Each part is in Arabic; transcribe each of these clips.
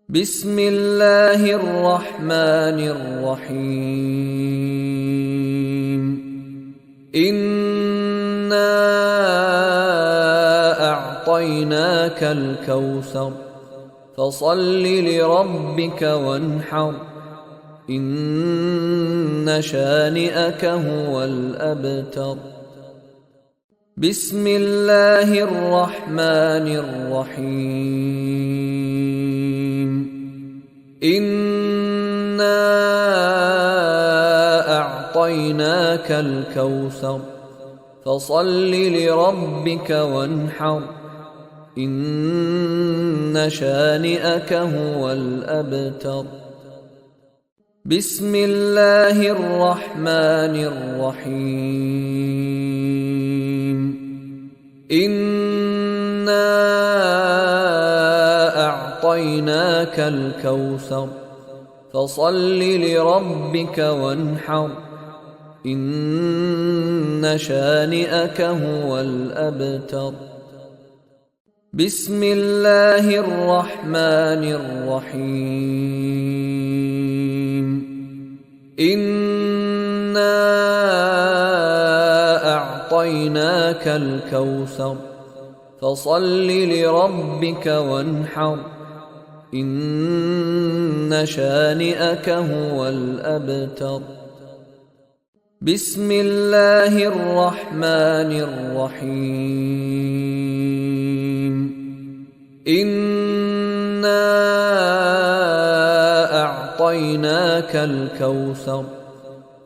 بسم الله الرحمن الرحيم. إنا أعطيناك الكوثر فصل لربك وانحر إن شانئك هو الأبتر. بسم الله الرحمن الرحيم. إنا أعطيناك الكوثر فصل لربك وانحر إن شانئك هو الأبتر. بسم الله الرحمن الرحيم. إنا أعطيناك الكوثر فصل لربك وانحر إن شانئك هو الأبتر. بسم الله الرحمن الرحيم. إنا أعطيناك الكوثر فصل لربك وانحر إن شانئك هو الأبتر. بسم الله الرحمن الرحيم. إنا أعطيناك الكوثر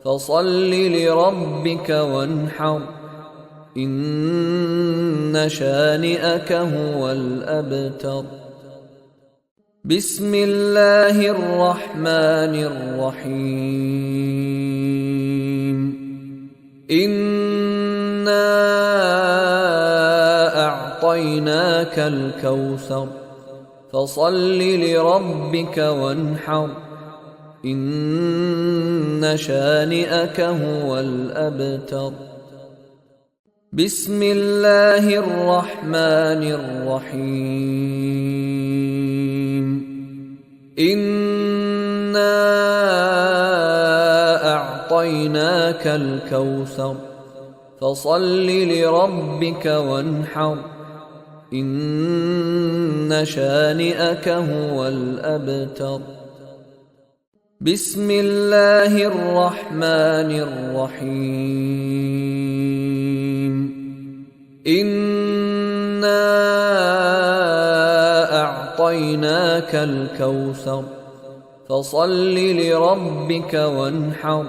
فصل لربك وانحر إن شانئك هو الأبتر. بسم الله الرحمن الرحيم. إنا أعطيناك الكوثر فصل لربك وانحر إن شانئك هو الأبتر. بسم الله الرحمن الرحيم. إنا أعطيناك الكوثر فصل لربك وانحر إن شانئك هو الأبتر. بسم الله الرحمن الرحيم. إنا أعطيناك الكوثر فصل لربك وانحر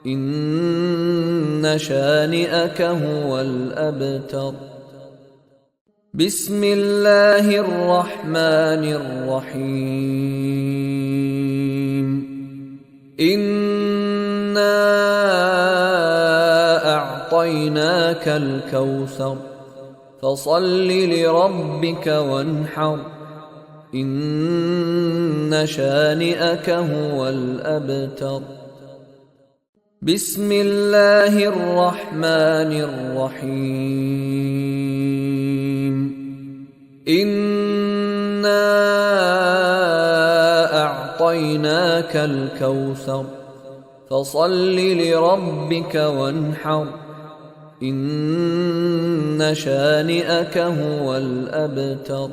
إن شانئك هو الأبتر. بسم الله الرحمن الرحيم. إنا أعطيناك الكوثر فصل لربك وانحر إن شانئك هو الأبتر. بسم الله الرحمن الرحيم. إنا أعطيناك الكوثر فصل لربك وانحر إن شانئك هو الأبتر.